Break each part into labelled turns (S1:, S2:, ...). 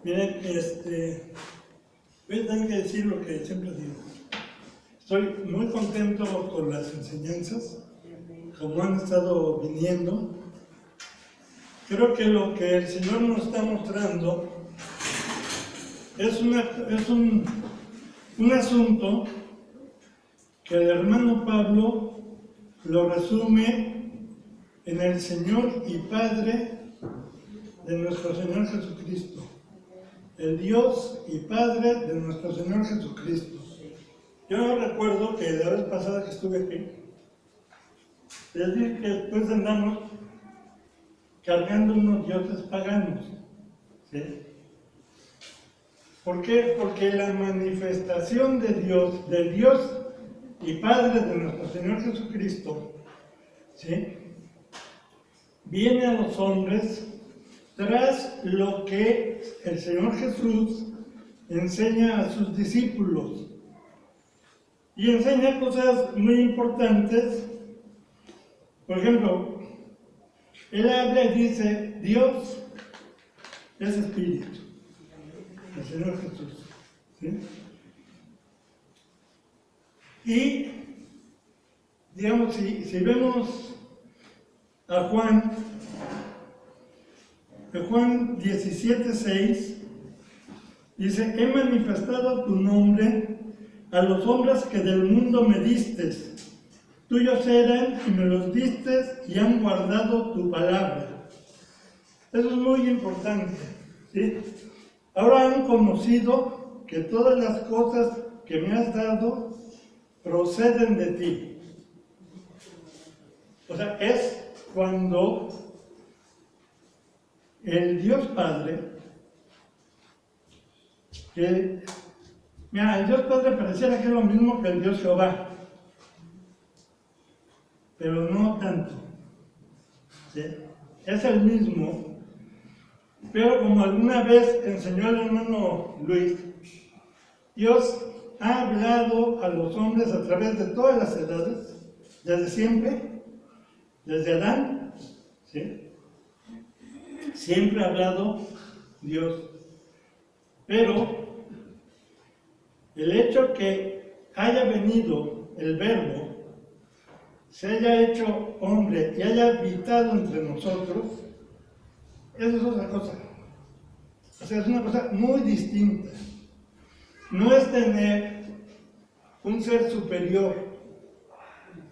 S1: Miren, voy a tener que decir lo que siempre digo. Estoy muy contento con las enseñanzas, como han estado viniendo. Creo que lo que el Señor nos está mostrando es un asunto que el hermano Pablo lo resume en el Señor y Padre de nuestro Señor Jesucristo. El Dios y Padre de nuestro Señor Jesucristo. Yo recuerdo que la vez pasada que estuve aquí, les dije que después andamos cargando unos dioses paganos. ¿Sí? ¿Por qué? Porque la manifestación de Dios, del Dios y Padre de nuestro Señor Jesucristo, ¿sí?, viene a los hombres tras lo que el Señor Jesús enseña a sus discípulos. Y enseña cosas muy importantes. Por ejemplo, Él habla y dice, Dios es Espíritu, el Señor Jesús. ¿Sí? Y, digamos, si vemos a Juan 17:6, dice, he manifestado tu nombre a los hombres que del mundo me distes. Tuyos eran y me los distes y han guardado tu palabra. Eso es muy importante, ¿sí? Ahora han conocido que todas las cosas que me has dado proceden de ti. O sea, es cuando el Dios Padre, que, mira, el Dios Padre pareciera que es lo mismo que el Dios Jehová, pero no tanto. ¿Sí? Es el mismo, pero como alguna vez enseñó el hermano Luis, Dios ha hablado a los hombres a través de todas las edades, desde siempre, desde Adán, ¿sí? Siempre ha hablado Dios. Pero el hecho que haya venido el Verbo, se haya hecho hombre y haya habitado entre nosotros, eso es otra cosa. O sea, es una cosa muy distinta. No es tener un ser superior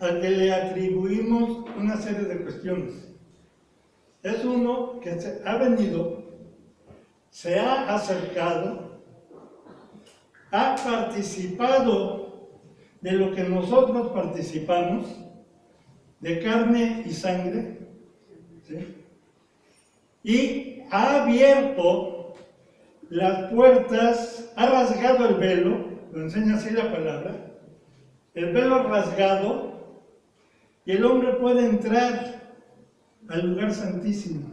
S1: al que le atribuimos una serie de cuestiones. Es uno que ha venido, se ha acercado, ha participado de lo que nosotros participamos, de carne y sangre, ¿sí?, y ha abierto las puertas, ha rasgado el velo, lo enseña así la palabra, el velo rasgado, y el hombre puede entrar al lugar santísimo.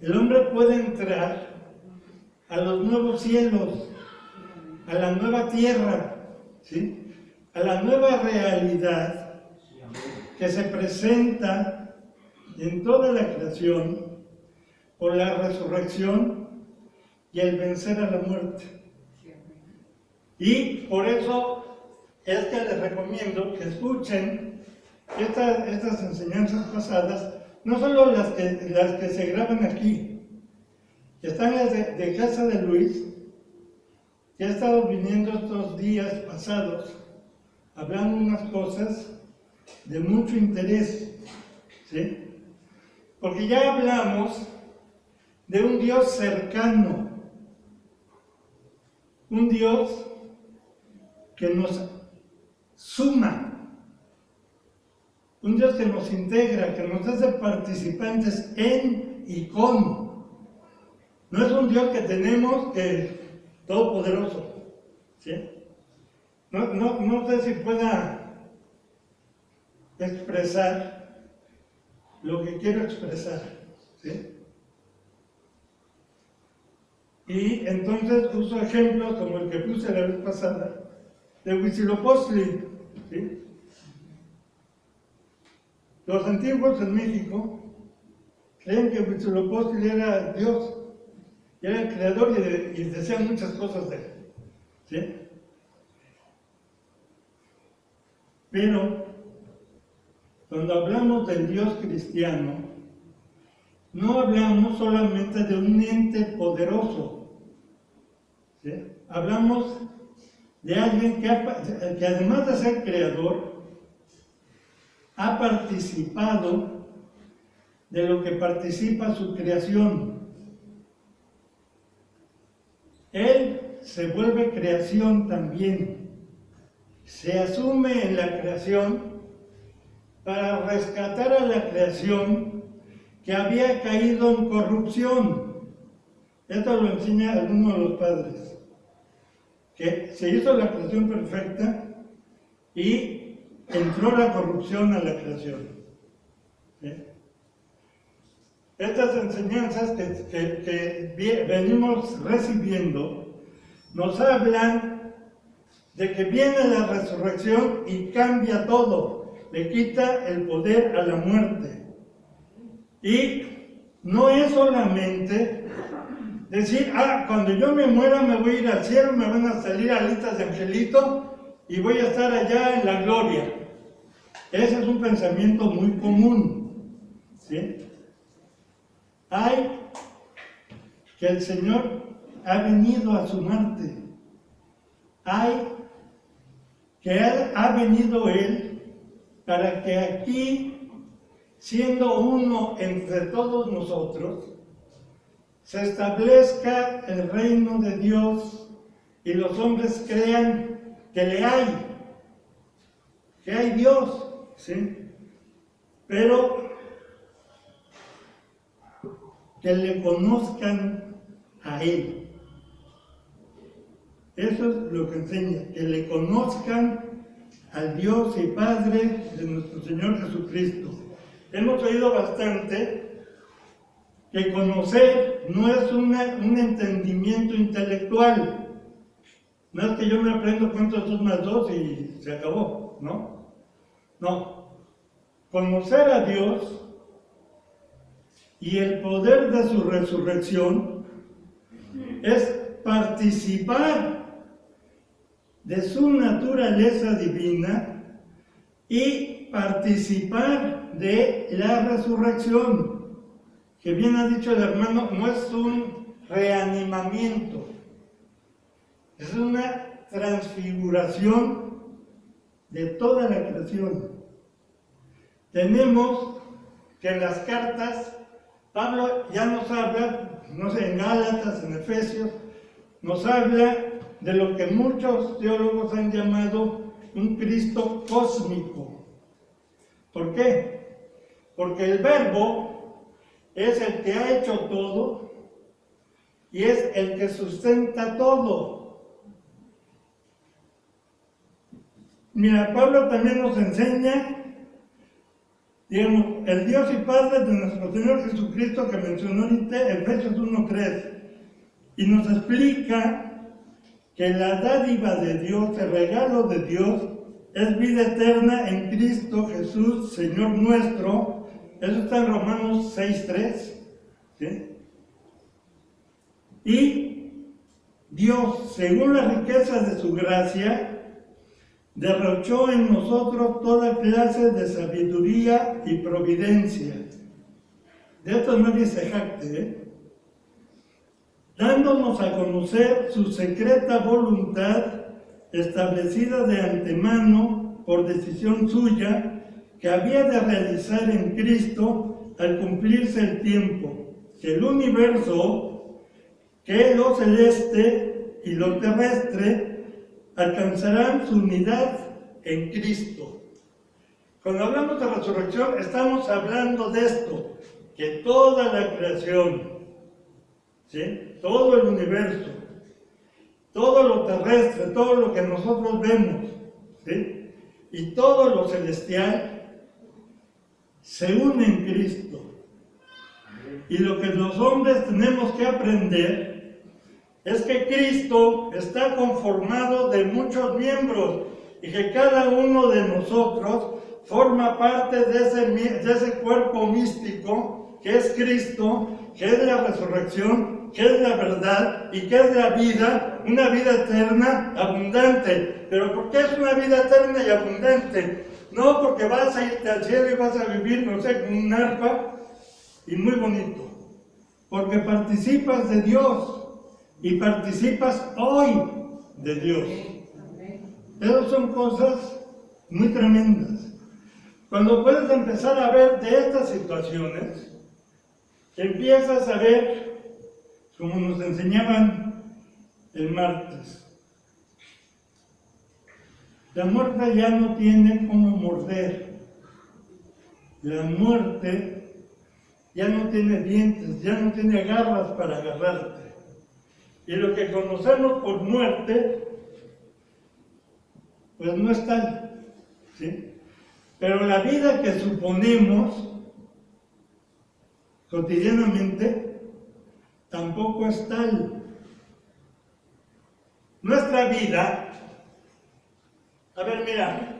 S1: El hombre puede entrar a los nuevos cielos, a la nueva tierra, ¿sí?, a la nueva realidad que se presenta en toda la creación por la resurrección y el vencer a la muerte. Y por eso es que les recomiendo que escuchen estas enseñanzas pasadas, no solo las que se graban aquí, están las de casa de Luis, que ha estado viniendo estos días pasados, hablando unas cosas de mucho interés, ¿sí? Porque ya hablamos de un Dios cercano, un Dios que nos suma, un Dios que nos integra, que nos hace participantes en y con. No es un Dios que tenemos que todopoderoso, ¿sí? No sé si pueda expresar lo que quiero expresar, ¿sí? Y entonces uso ejemplos como el que puse la vez pasada, de Huitzilopochtli, ¿sí? Los antiguos en México creen que Huitzilopochtli era Dios, y era el creador y decía muchas cosas de él. ¿Sí? Pero cuando hablamos del Dios cristiano, no hablamos solamente de un ente poderoso. ¿Sí? Hablamos de alguien que además de ser creador, ha participado de lo que participa su creación. Él se vuelve creación también. Se asume en la creación para rescatar a la creación que había caído en corrupción. Esto lo enseña alguno de los padres. Que se hizo la creación perfecta y entró la corrupción a la creación. ¿Sí? Estas enseñanzas que venimos recibiendo nos hablan de que viene la resurrección y cambia todo, le quita el poder a la muerte. Y no es solamente decir, cuando yo me muera me voy a ir al cielo, me van a salir alitas de angelito y voy a estar allá en la gloria. Ese es un pensamiento muy común. ¿Sí? Hay que el Señor ha venido a su muerte. Hay que ha venido Él para que aquí, siendo uno entre todos nosotros, se establezca el reino de Dios y los hombres crean que hay Dios, ¿sí? Pero que le conozcan a Él. Eso es lo que enseña, que le conozcan al Dios y Padre de nuestro Señor Jesucristo. Hemos oído bastante que conocer no es un entendimiento intelectual. No es que yo me aprendo cuántos 2 más 2 y se acabó, ¿no? No. Conocer a Dios y el poder de su resurrección es participar de su naturaleza divina y participar de la resurrección, que bien ha dicho el hermano, no es un reanimamiento, es una transfiguración de toda la creación. Tenemos que en las cartas, Pablo ya nos habla, no sé, en Gálatas, en Efesios, nos habla de lo que muchos teólogos han llamado un Cristo cósmico. ¿Por qué? Porque el Verbo es el que ha hecho todo y es el que sustenta todo. Mira, Pablo también nos enseña, digamos, el Dios y Padre de nuestro Señor Jesucristo que mencionó ahorita, Efesios 1:3, y nos explica que la dádiva de Dios, el regalo de Dios, es vida eterna en Cristo Jesús, Señor nuestro. Eso está en Romanos 6:3. ¿Sí? Y Dios, según la riqueza de su gracia, derrochó en nosotros toda clase de sabiduría y providencia. De esto nadie se jacte, dándonos a conocer su secreta voluntad, establecida de antemano por decisión suya, que había de realizar en Cristo al cumplirse el tiempo, que el universo, que lo celeste y lo terrestre, alcanzarán su unidad en Cristo. Cuando hablamos de resurrección, estamos hablando de esto, que toda la creación, ¿sí?, todo el universo, todo lo terrestre, todo lo que nosotros vemos, ¿sí?, y todo lo celestial, se une en Cristo. Y lo que los hombres tenemos que aprender es que Cristo está conformado de muchos miembros y que cada uno de nosotros forma parte de ese cuerpo místico que es Cristo, que es la resurrección, que es la verdad y que es la vida, una vida eterna, abundante. ¿Pero por qué es una vida eterna y abundante? No porque vas a irte al cielo y vas a vivir, no sé, con un arpa y muy bonito. Porque participas de Dios y participas hoy de Dios. Esas son cosas muy tremendas. Cuando puedes empezar a ver de estas situaciones, empiezas a ver, como nos enseñaban el martes, la muerte ya no tiene cómo morder. La muerte ya no tiene dientes, ya no tiene garras para agarrarte. Y lo que conocemos por muerte, pues no es tal, ¿sí? Pero la vida que suponemos cotidianamente tampoco es tal. Nuestra vida, a ver, mira,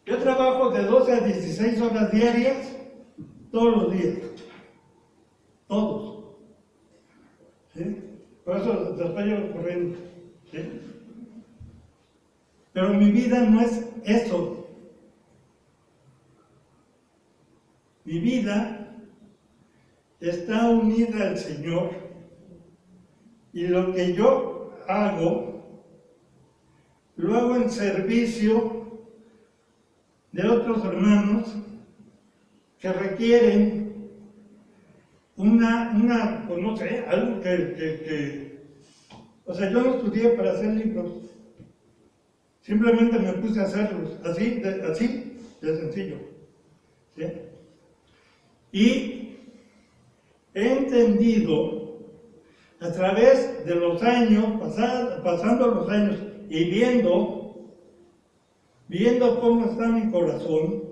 S1: yo trabajo de 12 a 16 horas diarias, todos los días, todos, ¿sí? Por eso después yo corriendo, ¿sí? Pero mi vida no es eso. Mi vida está unida al Señor y lo que yo hago, lo hago en servicio de otros hermanos que requieren pues no sé, algo o sea, yo no estudié para hacer libros, simplemente me puse a hacerlos, así de sencillo, ¿sí? Y he entendido a través de los años, pasando los años y viendo cómo está mi corazón,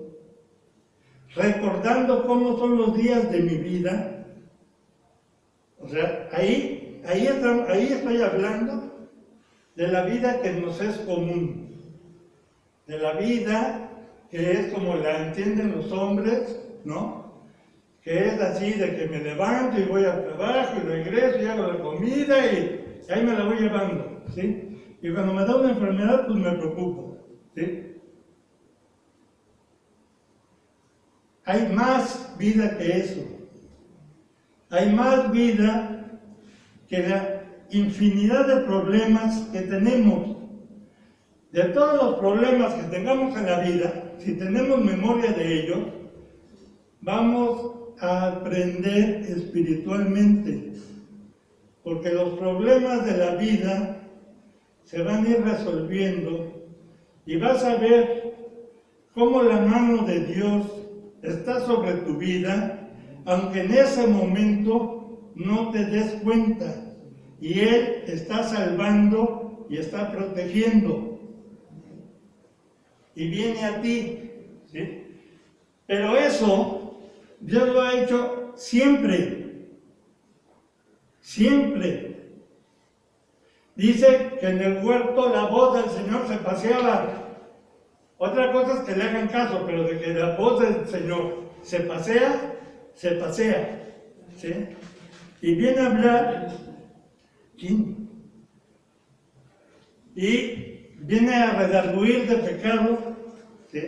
S1: recordando cómo son los días de mi vida. O sea, ahí estoy hablando de la vida que nos es común, de la vida que es como la entienden los hombres, ¿no? Que es así de que me levanto y voy al trabajo y regreso y hago la comida y ahí me la voy llevando, ¿sí? Y cuando me da una enfermedad, pues me preocupo, ¿sí? Hay más vida que eso. Hay más vida que la infinidad de problemas que tenemos. De todos los problemas que tengamos en la vida, si tenemos memoria de ellos, vamos a aprender espiritualmente. Porque los problemas de la vida se van a ir resolviendo y vas a ver cómo la mano de Dios está sobre tu vida, aunque en ese momento no te des cuenta. Y Él está salvando y está protegiendo. Y viene a ti, ¿sí? Pero eso Dios lo ha hecho siempre. Siempre. Dice que en el huerto la voz del Señor se paseaba. Otra cosa es que le hagan caso, pero de que la voz del Señor se pasea, ¿sí? Y viene a hablar, ¿quién? Y viene a redarguir de pecado, ¿sí?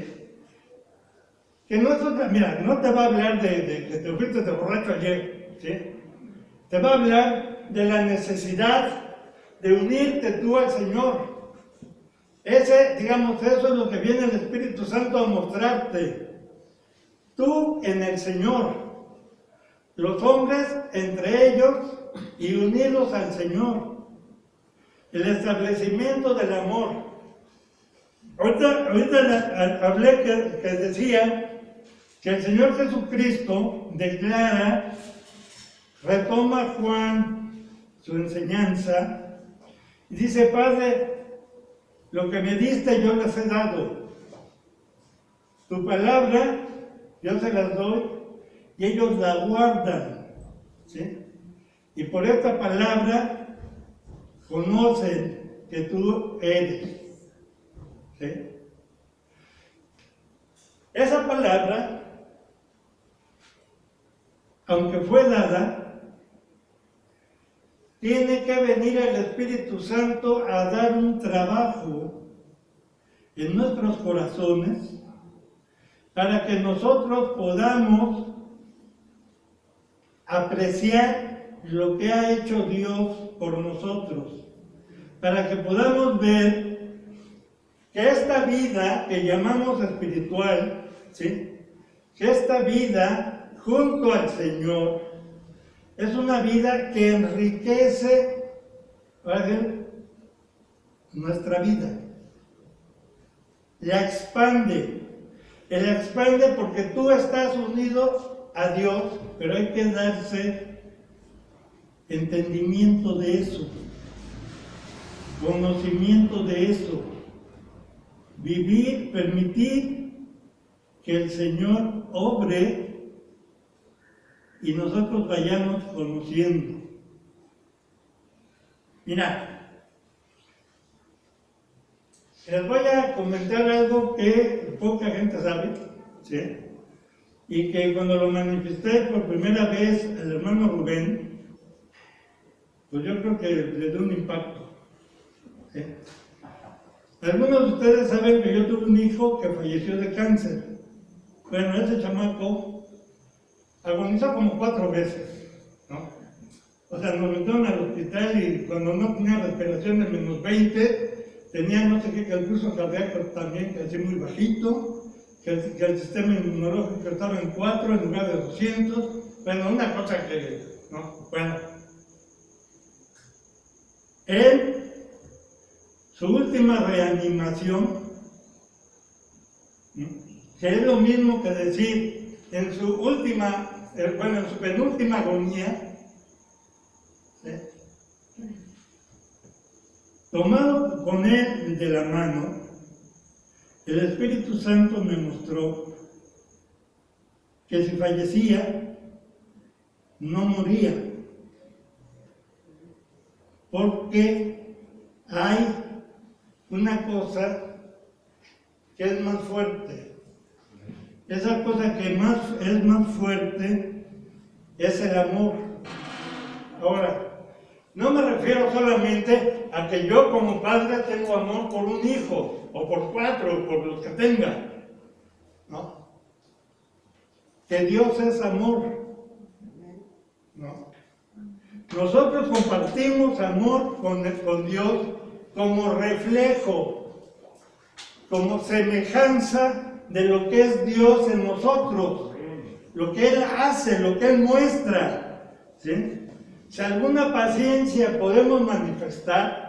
S1: Que no es otra, mira, no te va a hablar de que te fuiste de borracho ayer, ¿sí? Te va a hablar de la necesidad de unirte tú al Señor. Digamos, eso es lo que viene el Espíritu Santo a mostrarte. Tú en el Señor, los hombres entre ellos y unidos al Señor. El establecimiento del amor. Ahorita hablé que decía que el Señor Jesucristo declara, retoma Juan su enseñanza y dice: Padre, lo que me diste yo les he dado. Tu palabra yo se las doy y ellos la guardan, ¿sí? Y por esta palabra conocen que tú eres, ¿sí? Esa palabra, aunque fue dada, tiene que venir el Espíritu Santo a dar un trabajo en nuestros corazones para que nosotros podamos apreciar lo que ha hecho Dios por nosotros, para que podamos ver que esta vida que llamamos espiritual, ¿sí?, que esta vida junto al Señor es una vida que enriquece nuestra vida, la expande porque tú estás unido a Dios, pero hay que darse entendimiento de eso, conocimiento de eso, vivir, permitir que el Señor obre y nosotros vayamos conociendo. Mira, les voy a comentar algo que poca gente sabe, ¿sí?, y que cuando lo manifesté por primera vez al hermano Rubén, pues yo creo que le dio un impacto, ¿sí? Algunos de ustedes saben que yo tuve un hijo que falleció de cáncer. Bueno, ese chamaco agonizó como 4 veces, ¿no? O sea, nos metieron al hospital y cuando no tenía respiración de menos 20, tenía no sé qué, que el pulso cardíaco también, que así muy bajito, que el sistema inmunológico estaba en 4 en lugar de 200. Bueno, una cosa que, ¿no? Bueno, él, su última reanimación, que es lo mismo que decir, en su última, en su penúltima agonía, ¿sí?, tomado con él de la mano, el Espíritu Santo me mostró que si fallecía, no moría, porque hay una cosa que es más fuerte. Esa cosa que es más fuerte es el amor. Ahora, no me refiero solamente a que yo como padre tengo amor por un hijo, o por 4, o por los que tenga, ¿no? Que Dios es amor, ¿no? Nosotros compartimos amor con Dios como reflejo, como semejanza de lo que es Dios en nosotros, lo que Él hace, lo que Él muestra, ¿sí? Si alguna paciencia podemos manifestar,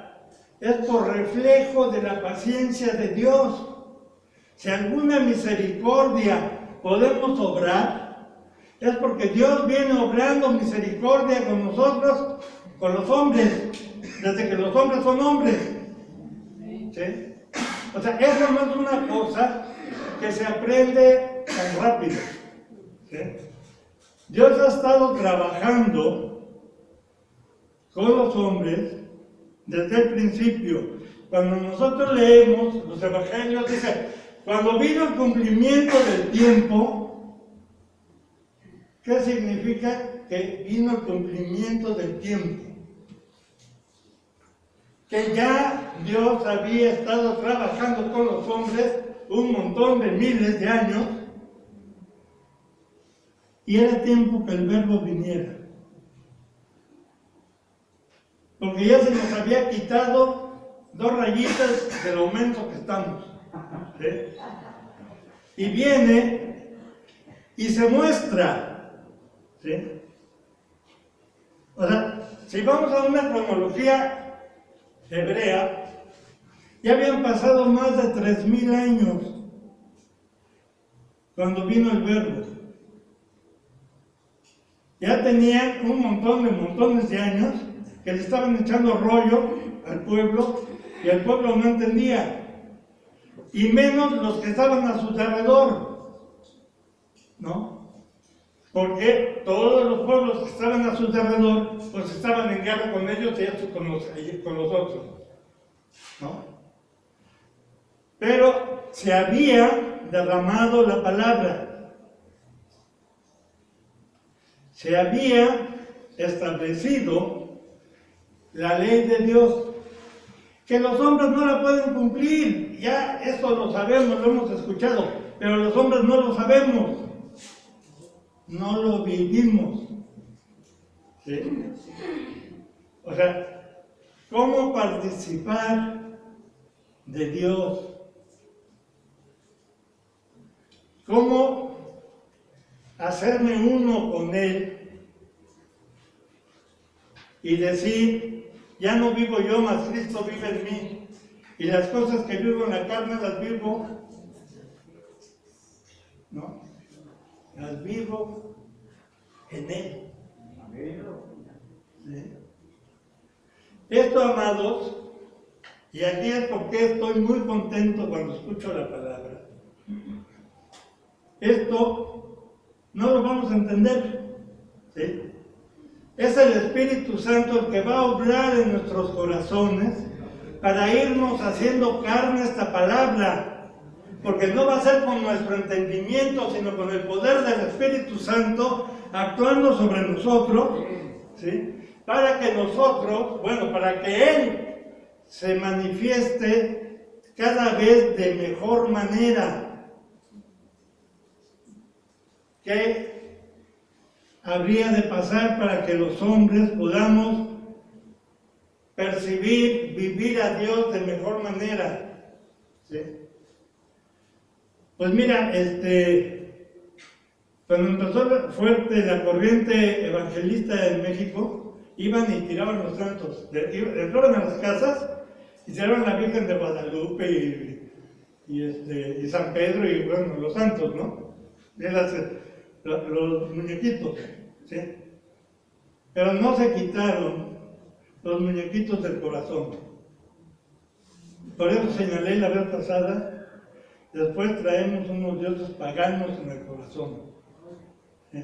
S1: es por reflejo de la paciencia de Dios. Si alguna misericordia podemos obrar, es porque Dios viene obrando misericordia con nosotros, con los hombres, desde que los hombres son hombres, ¿sí? O sea, eso no es una cosa que se aprende tan rápido, ¿sí? Dios ha estado trabajando con los hombres desde el principio. Cuando nosotros leemos los evangelios, dice, cuando vino el cumplimiento del tiempo, ¿qué significa que vino el cumplimiento del tiempo? Que ya Dios había estado trabajando con los hombres un montón de miles de años, y era tiempo que el Verbo viniera. Porque ya se nos había quitado 2 rayitas de lo menso que estamos, ¿sí? Y viene y se muestra, ¿sí? O sea, si vamos a una cronología hebrea, ya habían pasado más de 3000 años cuando vino el Verbo. Ya tenían montones de años que le estaban echando rollo al pueblo, y el pueblo no entendía, y menos los que estaban a su alrededor, ¿no? Porque todos los pueblos que estaban a su alrededor, pues estaban en guerra con ellos y con los otros, ¿no? Pero se había derramado la palabra, se había establecido la ley de Dios, que los hombres no la pueden cumplir. Ya eso lo sabemos, lo hemos escuchado, pero los hombres no lo sabemos, no lo vivimos. ¿Sí? O sea, ¿cómo participar de Dios? ¿Cómo hacerme uno con Él y decir, ya no vivo yo, mas Cristo vive en mí, y las cosas que vivo en la carne las vivo, ¿no? Las vivo en Él. ¿Sí? Esto, amados, y aquí es porque estoy muy contento cuando escucho la palabra. Esto no lo vamos a entender, ¿sí? Es el Espíritu Santo el que va a obrar en nuestros corazones para irnos haciendo carne esta palabra, porque no va a ser con nuestro entendimiento, sino con el poder del Espíritu Santo actuando sobre nosotros, ¿sí? Para que nosotros, para que Él se manifieste cada vez de mejor manera. ¿Qué habría de pasar para que los hombres podamos percibir, vivir a Dios de mejor manera? ¿Sí? Pues mira, cuando empezó fuerte la corriente evangelista en México, iban y tiraban los santos, entraban a las casas y tiraban la Virgen de Guadalupe y San Pedro y los santos, ¿no? Los muñequitos, ¿sí? Pero no se quitaron los muñequitos del corazón. Por eso señalé la vez pasada, después traemos unos dioses paganos en el corazón, ¿sí?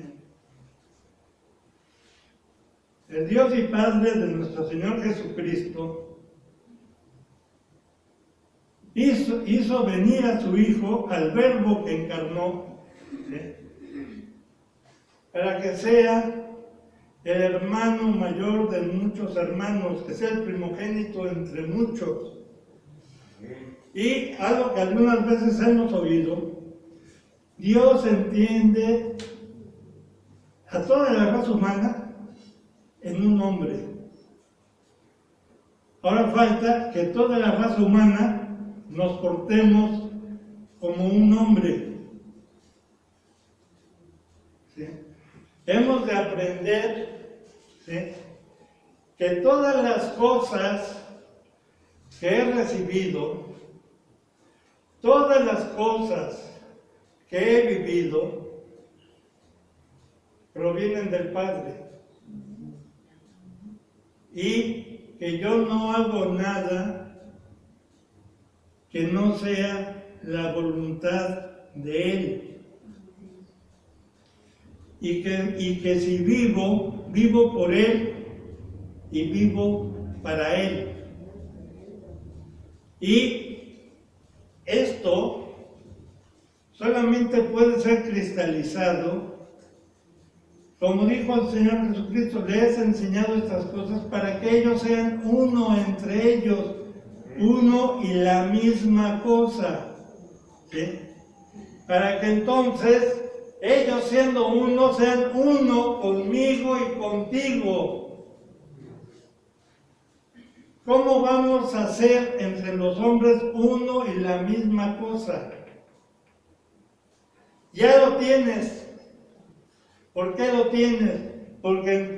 S1: El Dios y Padre de nuestro Señor Jesucristo hizo venir a su Hijo, al Verbo que encarnó, ¿sí? Para que sea el hermano mayor de muchos hermanos, que sea el primogénito entre muchos. Y algo que algunas veces hemos oído, Dios entiende a toda la raza humana en un hombre. Ahora falta que toda la raza humana nos portemos como un hombre. ¿Sí? Hemos de aprender, ¿sí?, que todas las cosas que he recibido, todas las cosas que he vivido, provienen del Padre. Y que yo no hago nada que no sea la voluntad de Él. Y que si vivo, vivo por Él y vivo para Él. Y esto solamente puede ser cristalizado, como dijo el Señor Jesucristo, les he enseñado estas cosas para que ellos sean uno entre ellos, uno y la misma cosa, ¿sí? Para que entonces ellos siendo uno, sean uno conmigo y contigo. ¿Cómo vamos a ser entre los hombres uno y la misma cosa? Ya lo tienes. ¿Por qué lo tienes? Porque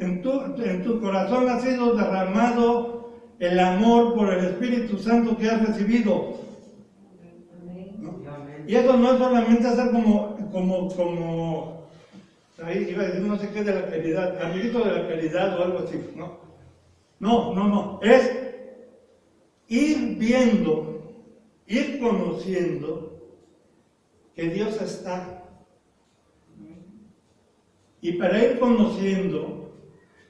S1: en tu corazón ha sido derramado el amor por el Espíritu Santo que has recibido, ¿no? Y eso no es solamente hacer como ahí iba a decir no sé qué de la caridad, amiguito de la caridad o algo así, ¿no? No, es ir viendo, ir conociendo que Dios está. Y para ir conociendo,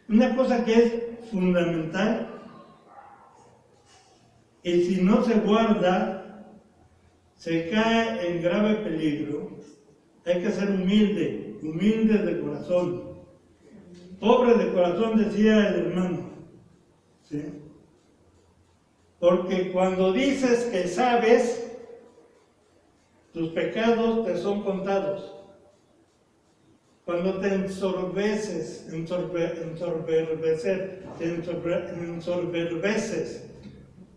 S1: una cosa que es fundamental, y si no se guarda, se cae en grave peligro. Hay que ser humilde de corazón. Pobre de corazón, decía el hermano, ¿sí? Porque cuando dices que sabes, tus pecados te son contados. Cuando te ensorbeces,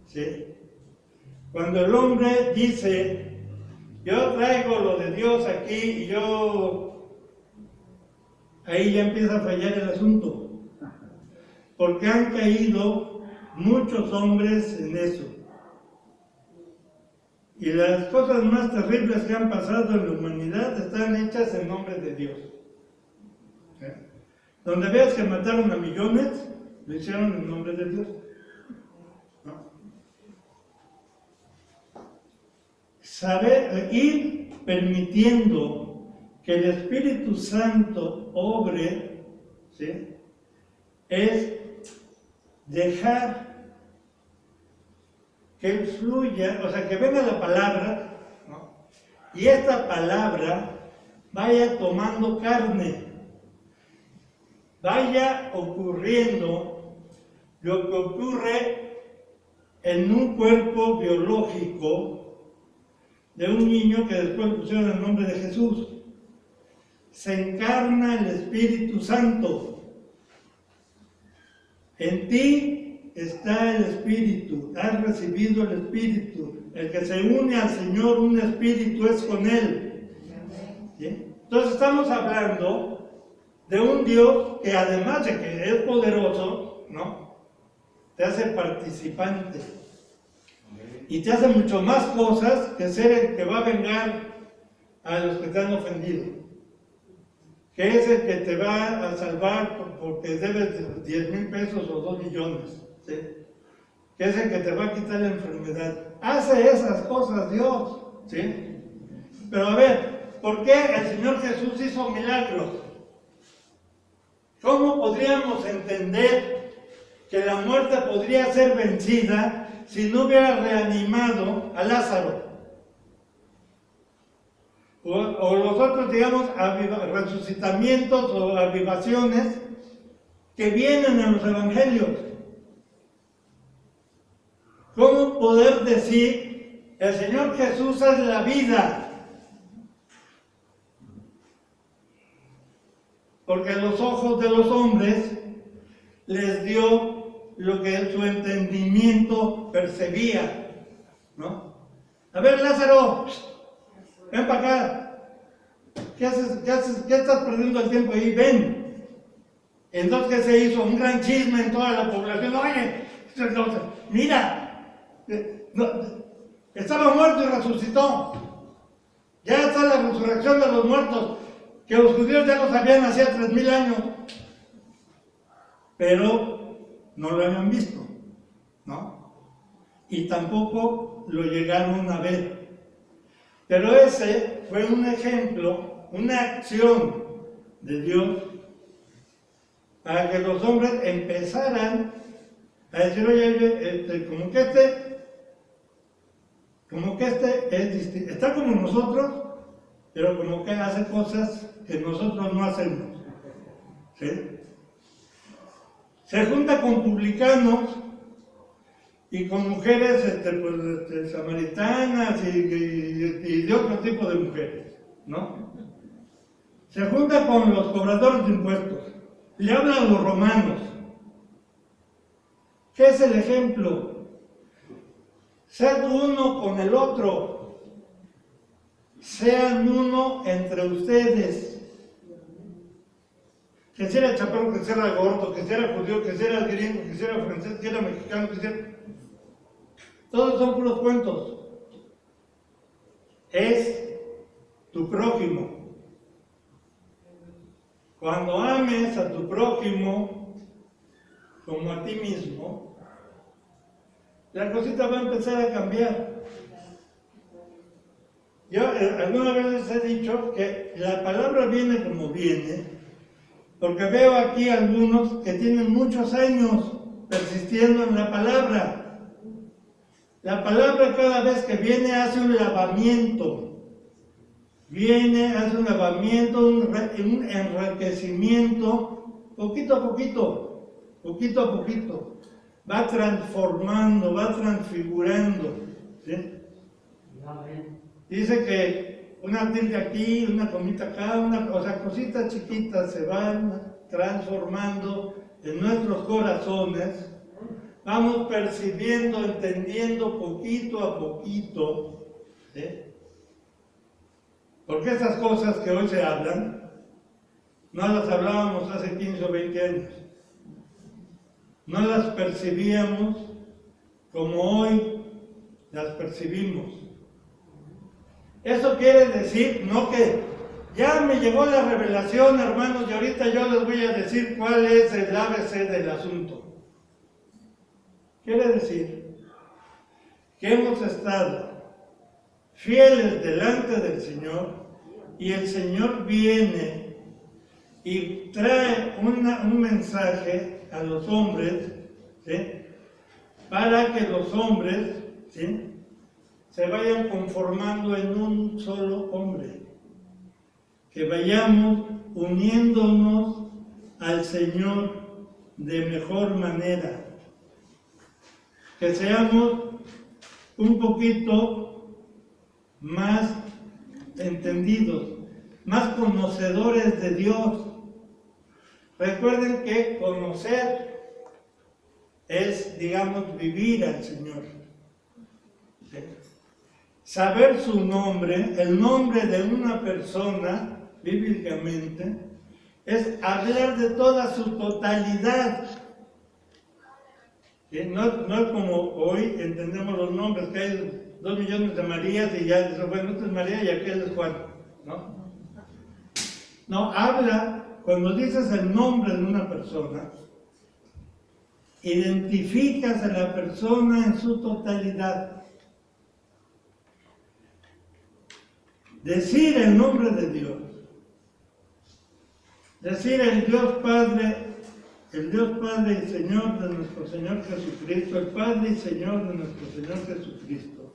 S1: ¿sí? Cuando el hombre dice, yo traigo lo de Dios aquí y ahí ya empieza a fallar el asunto. Porque han caído muchos hombres en eso. Y las cosas más terribles que han pasado en la humanidad están hechas en nombre de Dios. ¿Sí? Donde veas que mataron a millones, lo hicieron en nombre de Dios. ¿No? Saber ir permitiendo que el Espíritu Santo obre, ¿sí? Es dejar que fluya, o sea, que venga la palabra, ¿no? Y esta palabra vaya tomando carne, vaya ocurriendo lo que ocurre en un cuerpo biológico de un niño que después pusieron el nombre de Jesús. Se encarna el Espíritu Santo. En ti está el Espíritu, has recibido el Espíritu. El que se une al Señor, un Espíritu es con Él. ¿Sí? Entonces estamos hablando de un Dios que además de que es poderoso, ¿no? Te hace participante. Y te hace mucho más cosas que ser el que va a vengar a los que te han ofendido. Que es el que te va a salvar porque debes 10,000 pesos o 2 millones, ¿sí? Que es el que te va a quitar la enfermedad. Hace esas cosas Dios, ¿sí? Pero a ver, ¿por qué el Señor Jesús hizo milagros? ¿Cómo podríamos entender que la muerte podría ser vencida si no hubiera reanimado a Lázaro? O los otros, digamos, resucitamientos o avivaciones que vienen en los evangelios. ¿Cómo poder decir, el Señor Jesús es la vida? Porque los ojos de los hombres les dio lo que su entendimiento percibía, ¿no? A ver, Lázaro, ven para acá. ¿Qué haces? ¿Qué estás perdiendo el tiempo ahí? Ven. Entonces, ¿qué se hizo? Un gran chisme en toda la población. Oye, mira, estaba muerto y resucitó. Ya está la resurrección de los muertos, que los judíos ya lo sabían hacía 3,000 años. Pero no lo habían visto, ¿no? Y tampoco lo llegaron a ver. Pero ese fue un ejemplo, una acción de Dios para que los hombres empezaran a decir, oye, como que este es distinto, está como nosotros, pero como que hace cosas que nosotros no hacemos. ¿Sí? Se junta con publicanos y con mujeres samaritanas y de otro tipo de mujeres, ¿no? Se junta con los cobradores de impuestos, le habla a los romanos. ¿Qué es el ejemplo? Sed uno con el otro, sean uno entre ustedes. Que si era chaparro, que si era gordo, que si era judío, que si era gringo, que si era francés, que era mexicano, que si era... Todos son puros cuentos. Es tu prójimo. Cuando ames a tu prójimo como a ti mismo, la cosita va a empezar a cambiar. Yo alguna vez les he dicho que la palabra viene como viene, porque veo aquí algunos que tienen muchos años persistiendo en la palabra. La palabra cada vez que viene hace un lavamiento. Hace un lavamiento, un enriquecimiento, poquito a poquito, va transformando, va transfigurando. ¿Sí? Dice que una tilde aquí, una comita acá, o sea, cositas chiquitas se van transformando en nuestros corazones. Vamos percibiendo, entendiendo poquito a poquito. ¿Sí? Porque esas cosas que hoy se hablan, no las hablábamos hace 15 o 20 años. No las percibíamos como hoy las percibimos. Eso quiere decir, no que ya me llegó la revelación, hermanos, y ahorita yo les voy a decir cuál es el ABC del asunto. Quiere decir que hemos estado fieles delante del Señor y el Señor viene y trae un mensaje a los hombres, ¿sí? Para que los hombres, ¿sí?, se vayan conformando en un solo hombre, que vayamos uniéndonos al Señor de mejor manera, que seamos un poquito más entendidos, más conocedores de Dios. Recuerden que conocer es, digamos, vivir al Señor. ¿Sí? Saber su nombre, el nombre de una persona, bíblicamente, es hablar de toda su totalidad. ¿Sí? No es como hoy entendemos los nombres, que hay 2 millones de Marías y ya dice, bueno, esta es María y aquel es Juan. No, habla, cuando dices el nombre de una persona, identificas a la persona en su totalidad. Decir el nombre de Dios, decir el Dios Padre y Señor de nuestro Señor Jesucristo, el Padre y Señor de nuestro Señor Jesucristo,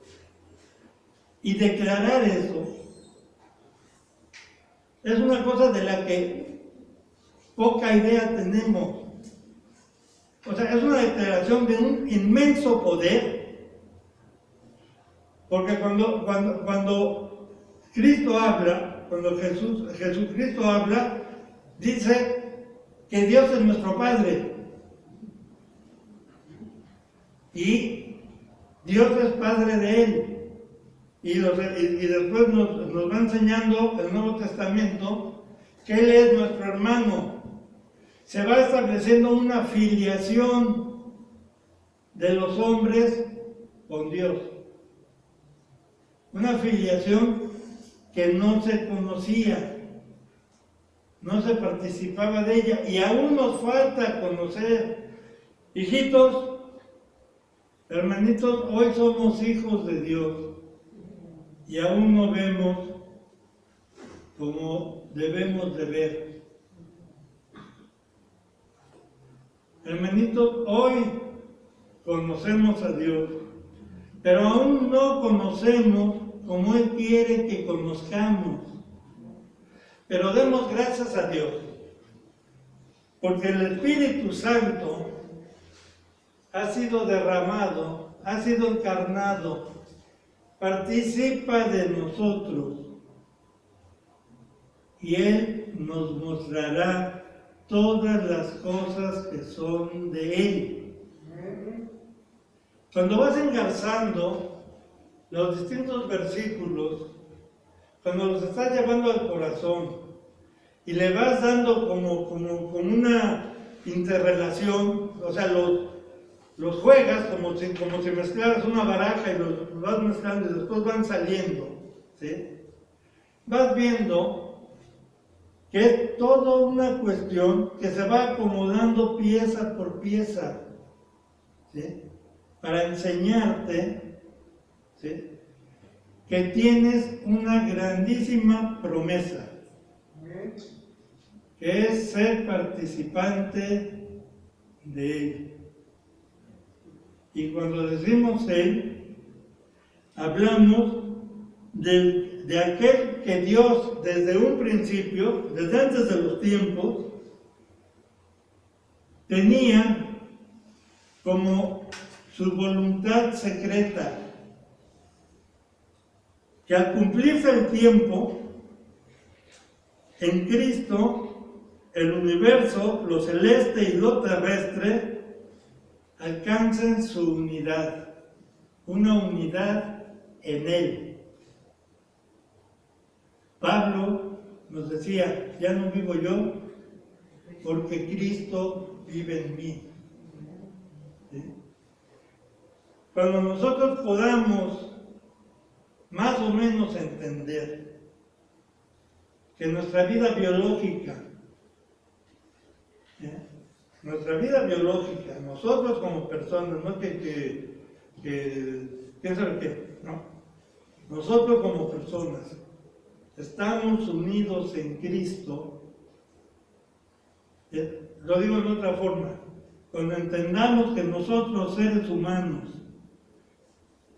S1: y declarar eso, es una cosa de la que poca idea tenemos. O sea, es una declaración de un inmenso poder, porque cuando Cristo habla, cuando Jesucristo habla, dice que Dios es nuestro Padre. Y Dios es Padre de Él. Y después nos va enseñando el Nuevo Testamento que Él es nuestro hermano. Se va estableciendo una filiación de los hombres con Dios. Una filiación que no se conocía, no se participaba de ella, y aún nos falta conocer. Hijitos, hermanitos, hoy somos hijos de Dios y aún no vemos como debemos de ver. Hermanitos, hoy conocemos a Dios, pero aún no conocemos como Él quiere que conozcamos. Pero demos gracias a Dios, porque el Espíritu Santo ha sido derramado, ha sido encarnado, participa de nosotros, y Él nos mostrará todas las cosas que son de Él. Cuando vas engarzando los distintos versículos, cuando los estás llevando al corazón y le vas dando como una interrelación, o sea, los juegas como si mezclaras una baraja y los vas mezclando y después van saliendo, ¿sí? Vas viendo que es toda una cuestión que se va acomodando pieza por pieza, ¿sí?, para enseñarte, ¿sí?, que tienes una grandísima promesa, que es ser participante de Él. Y cuando decimos Él, hablamos de aquel que Dios desde un principio, desde antes de los tiempos, tenía como su voluntad secreta, que al cumplirse el tiempo, en Cristo, el universo, lo celeste y lo terrestre, alcancen su unidad, una unidad en Él. Pablo nos decía, ya no vivo yo, porque Cristo vive en mí. ¿Sí? Cuando nosotros podamos más o menos entender que nuestra vida biológica, nosotros como personas, no quién sabe qué, no, nosotros como personas estamos unidos en Cristo. Lo digo de otra forma, cuando entendamos que nosotros seres humanos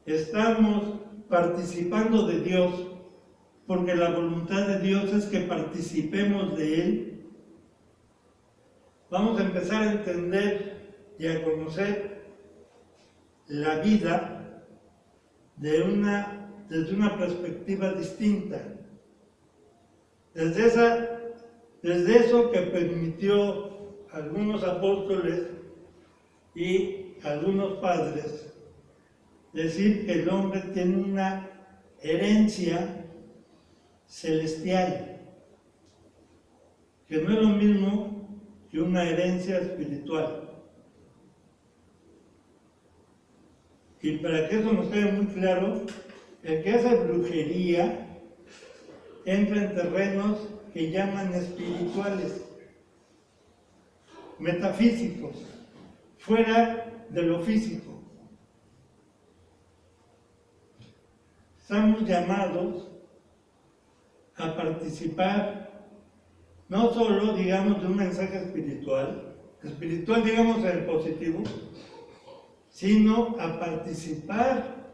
S1: estamos participando de Dios, porque la voluntad de Dios es que participemos de Él, vamos a empezar a entender y a conocer la vida desde una perspectiva distinta, desde eso que permitió a algunos apóstoles y algunos padres decir que el hombre tiene una herencia celestial, que no es lo mismo que una herencia espiritual. Y para que eso nos quede muy claro, el que hace brujería entra en terrenos que llaman espirituales, metafísicos, fuera de lo físico. Estamos llamados a participar no solo, digamos, de un mensaje espiritual digamos en el positivo, sino a participar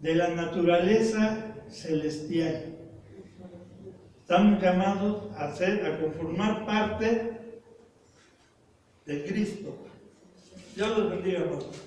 S1: de la naturaleza celestial. Estamos llamados a conformar parte de Cristo. Dios los bendiga, hermanos.